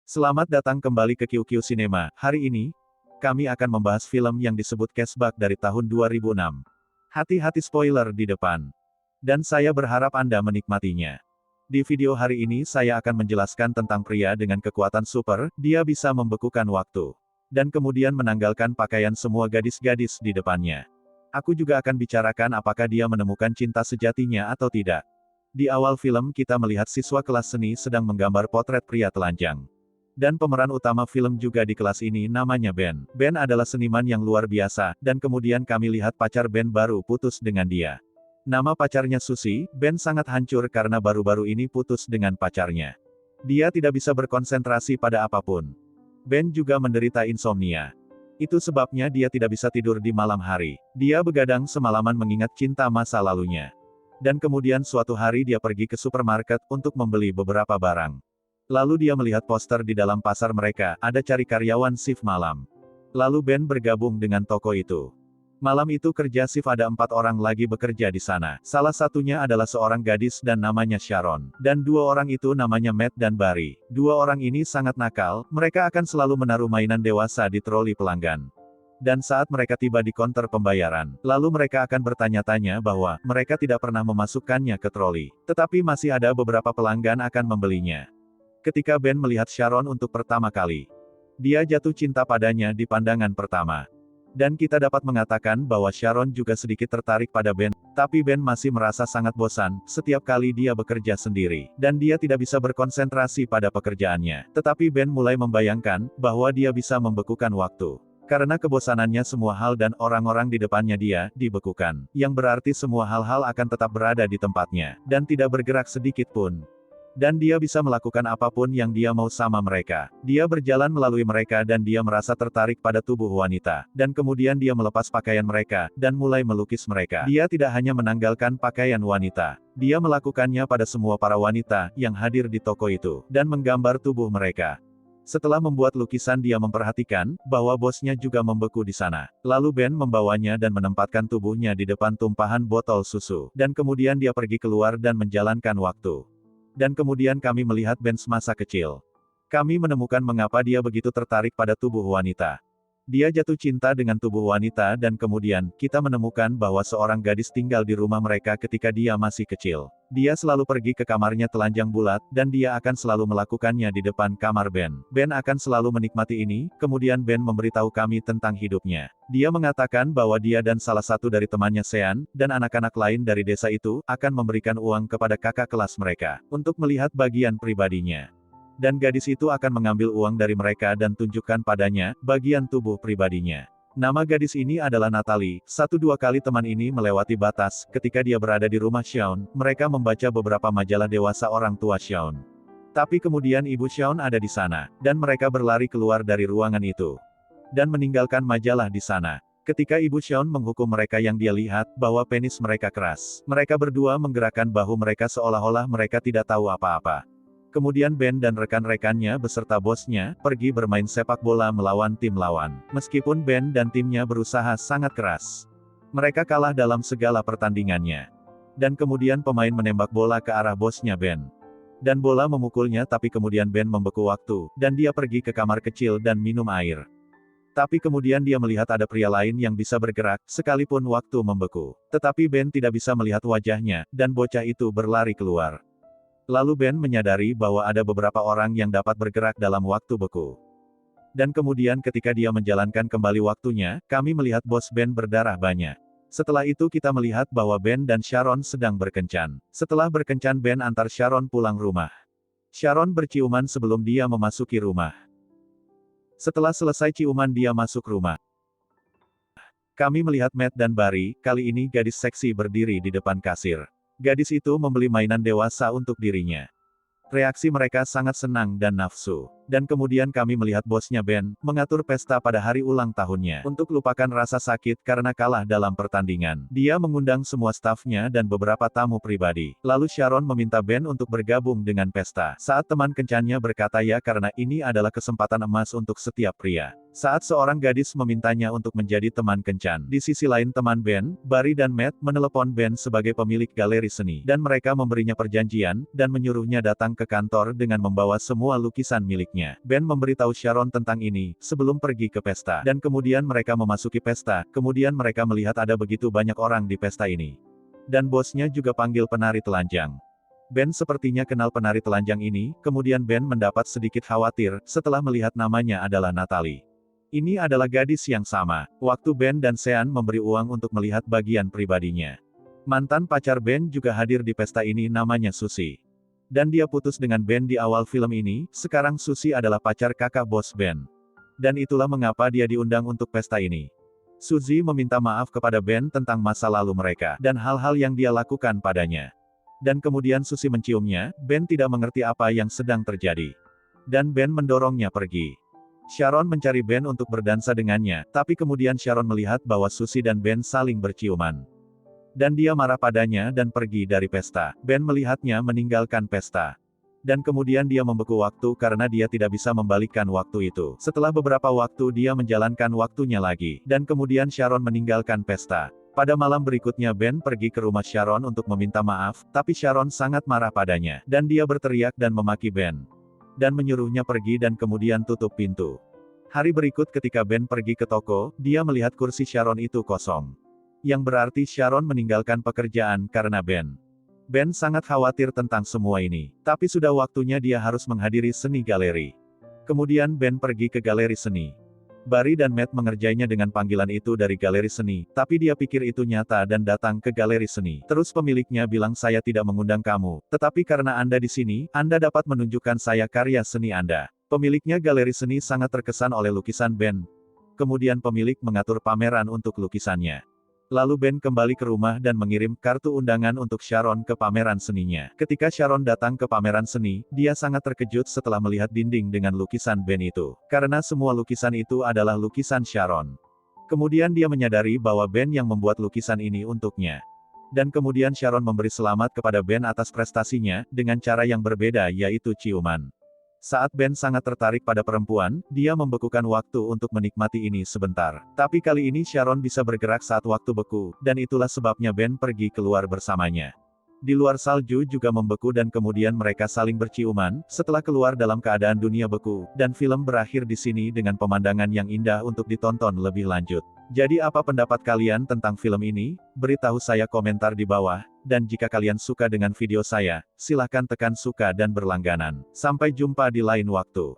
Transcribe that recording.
Selamat datang kembali ke QQ Cinema. Hari ini, kami akan membahas film yang disebut Cashback dari tahun 2006. Hati-hati spoiler di depan. Dan saya berharap Anda menikmatinya. Di video hari ini saya akan menjelaskan tentang pria dengan kekuatan super, dia bisa membekukan waktu. Dan kemudian menanggalkan pakaian semua gadis-gadis di depannya. Aku juga akan bicarakan apakah dia menemukan cinta sejatinya atau tidak. Di awal film kita melihat siswa kelas seni sedang menggambar potret pria telanjang. Dan pemeran utama film juga di kelas ini namanya Ben. Ben adalah seniman yang luar biasa, dan kemudian kami lihat pacar Ben baru putus dengan dia. Nama pacarnya Susie. Ben sangat hancur karena baru-baru ini putus dengan pacarnya. Dia tidak bisa berkonsentrasi pada apapun. Ben juga menderita insomnia. Itu sebabnya dia tidak bisa tidur di malam hari. Dia begadang semalaman mengingat cinta masa lalunya. Dan kemudian suatu hari dia pergi ke supermarket untuk membeli beberapa barang. Lalu dia melihat poster di dalam pasar mereka, ada cari karyawan shift malam. Lalu Ben bergabung dengan toko itu. Malam itu kerja shift ada 4 orang lagi bekerja di sana. Salah satunya adalah seorang gadis dan namanya Sharon. Dan 2 orang itu namanya Matt dan Barry. 2 orang ini sangat nakal, mereka akan selalu menaruh mainan dewasa di troli pelanggan. Dan saat mereka tiba di konter pembayaran, lalu mereka akan bertanya-tanya bahwa mereka tidak pernah memasukkannya ke troli. Tetapi masih ada beberapa pelanggan akan membelinya. Ketika Ben melihat Sharon untuk pertama kali, dia jatuh cinta padanya di pandangan pertama. Dan kita dapat mengatakan bahwa Sharon juga sedikit tertarik pada Ben, tapi Ben masih merasa sangat bosan, setiap kali dia bekerja sendiri, dan dia tidak bisa berkonsentrasi pada pekerjaannya. Tetapi Ben mulai membayangkan, bahwa dia bisa membekukan waktu. Karena kebosanannya semua hal dan orang-orang di depannya dia, dibekukan. Yang berarti semua hal-hal akan tetap berada di tempatnya, dan tidak bergerak sedikit pun. Dan dia bisa melakukan apapun yang dia mau sama mereka. Dia berjalan melalui mereka dan dia merasa tertarik pada tubuh wanita. Dan kemudian dia melepas pakaian mereka, dan mulai melukis mereka. Dia tidak hanya menanggalkan pakaian wanita. Dia melakukannya pada semua para wanita, yang hadir di toko itu, dan menggambar tubuh mereka. Setelah membuat lukisan dia memperhatikan, bahwa bosnya juga membeku di sana. Lalu Ben membawanya dan menempatkan tubuhnya di depan tumpahan botol susu. Dan kemudian dia pergi keluar dan menjalankan waktu. Dan kemudian kami melihat Ben semasa kecil. Kami menemukan mengapa dia begitu tertarik pada tubuh wanita. Dia jatuh cinta dengan tubuh wanita dan kemudian, kita menemukan bahwa seorang gadis tinggal di rumah mereka ketika dia masih kecil. Dia selalu pergi ke kamarnya telanjang bulat, dan dia akan selalu melakukannya di depan kamar Ben. Ben akan selalu menikmati ini, kemudian Ben memberitahu kami tentang hidupnya. Dia mengatakan bahwa dia dan salah satu dari temannya Sean, dan anak-anak lain dari desa itu, akan memberikan uang kepada kakak kelas mereka, untuk melihat bagian pribadinya. Dan gadis itu akan mengambil uang dari mereka dan tunjukkan padanya, bagian tubuh pribadinya. Nama gadis ini adalah Natalie. 1-2 kali teman ini melewati batas, ketika dia berada di rumah Shawn, mereka membaca beberapa majalah dewasa orang tua Shawn. Tapi kemudian ibu Shawn ada di sana, dan mereka berlari keluar dari ruangan itu. Dan meninggalkan majalah di sana. Ketika ibu Shawn menghukum mereka yang dia lihat, bahwa penis mereka keras. Mereka berdua menggerakkan bahu mereka seolah-olah mereka tidak tahu apa-apa. Kemudian Ben dan rekan-rekannya beserta bosnya, pergi bermain sepak bola melawan tim lawan. Meskipun Ben dan timnya berusaha sangat keras. Mereka kalah dalam segala pertandingannya. Dan kemudian pemain menembak bola ke arah bosnya Ben. Dan bola memukulnya tapi kemudian Ben membeku waktu, dan dia pergi ke kamar kecil dan minum air. Tapi kemudian dia melihat ada pria lain yang bisa bergerak, sekalipun waktu membeku. Tetapi Ben tidak bisa melihat wajahnya, dan bocah itu berlari keluar. Lalu Ben menyadari bahwa ada beberapa orang yang dapat bergerak dalam waktu beku. Dan kemudian ketika dia menjalankan kembali waktunya, kami melihat bos Ben berdarah banyak. Setelah itu kita melihat bahwa Ben dan Sharon sedang berkencan. Setelah berkencan Ben antar Sharon pulang rumah. Sharon berciuman sebelum dia memasuki rumah. Setelah selesai ciuman dia masuk rumah. Kami melihat Matt dan Barry, kali ini gadis seksi berdiri di depan kasir. Gadis itu membeli mainan dewasa untuk dirinya. Reaksi mereka sangat senang dan nafsu. Dan kemudian kami melihat bosnya Ben, mengatur pesta pada hari ulang tahunnya. Untuk lupakan rasa sakit karena kalah dalam pertandingan. Dia mengundang semua stafnya dan beberapa tamu pribadi. Lalu Sharon meminta Ben untuk bergabung dengan pesta. Saat teman kencannya berkata ya karena ini adalah kesempatan emas untuk setiap pria. Saat seorang gadis memintanya untuk menjadi teman kencan. Di sisi lain teman Ben, Barry dan Matt, menelepon Ben sebagai pemilik galeri seni. Dan mereka memberinya perjanjian, dan menyuruhnya datang ke kantor dengan membawa semua lukisan miliknya. berikutnya, Ben memberitahu Sharon tentang ini, sebelum pergi ke pesta. Dan kemudian mereka memasuki pesta, kemudian mereka melihat ada begitu banyak orang di pesta ini. Dan bosnya juga panggil penari telanjang. Ben sepertinya kenal penari telanjang ini, kemudian Ben mendapat sedikit khawatir, setelah melihat namanya adalah Natalie. Ini adalah gadis yang sama, waktu Ben dan Sean memberi uang untuk melihat bagian pribadinya. Mantan pacar Ben juga hadir di pesta ini, namanya Susie. Dan dia putus dengan Ben di awal film ini, sekarang Susie adalah pacar kakak bos Ben. Dan itulah mengapa dia diundang untuk pesta ini. Susie meminta maaf kepada Ben tentang masa lalu mereka, dan hal-hal yang dia lakukan padanya. Dan kemudian Susie menciumnya, Ben tidak mengerti apa yang sedang terjadi. Dan Ben mendorongnya pergi. Sharon mencari Ben untuk berdansa dengannya, tapi kemudian Sharon melihat bahwa Susie dan Ben saling berciuman. Dan dia marah padanya dan pergi dari pesta. Ben melihatnya meninggalkan pesta. Dan kemudian dia membeku waktu karena dia tidak bisa membalikkan waktu itu. Setelah beberapa waktu dia menjalankan waktunya lagi. Dan kemudian Sharon meninggalkan pesta. Pada malam berikutnya Ben pergi ke rumah Sharon untuk meminta maaf, tapi Sharon sangat marah padanya. Dan dia berteriak dan memaki Ben. Dan menyuruhnya pergi dan kemudian tutup pintu. Hari berikut ketika Ben pergi ke toko, dia melihat kursi Sharon itu kosong. Yang berarti Sharon meninggalkan pekerjaan karena Ben. Ben sangat khawatir tentang semua ini, tapi sudah waktunya dia harus menghadiri seni galeri. Kemudian Ben pergi ke galeri seni. Barry dan Matt mengerjainya dengan panggilan itu dari galeri seni, tapi dia pikir itu nyata dan datang ke galeri seni. Terus pemiliknya bilang saya tidak mengundang kamu, tetapi karena Anda di sini, Anda dapat menunjukkan saya karya seni Anda. Pemiliknya galeri seni sangat terkesan oleh lukisan Ben. Kemudian pemilik mengatur pameran untuk lukisannya. Lalu Ben kembali ke rumah dan mengirim kartu undangan untuk Sharon ke pameran seninya. Ketika Sharon datang ke pameran seni, dia sangat terkejut setelah melihat dinding dengan lukisan Ben itu. Karena semua lukisan itu adalah lukisan Sharon. Kemudian dia menyadari bahwa Ben yang membuat lukisan ini untuknya. Dan kemudian Sharon memberi selamat kepada Ben atas prestasinya, dengan cara yang berbeda yaitu ciuman. Saat Ben sangat tertarik pada perempuan, dia membekukan waktu untuk menikmati ini sebentar. Tapi kali ini Sharon bisa bergerak saat waktu beku, dan itulah sebabnya Ben pergi keluar bersamanya. Di luar salju juga membeku dan kemudian mereka saling berciuman, setelah keluar dalam keadaan dunia beku, dan film berakhir di sini dengan pemandangan yang indah untuk ditonton lebih lanjut. Jadi apa pendapat kalian tentang film ini? Beritahu saya komentar di bawah. Dan jika kalian suka dengan video saya, silahkan tekan suka dan berlangganan. Sampai jumpa di lain waktu.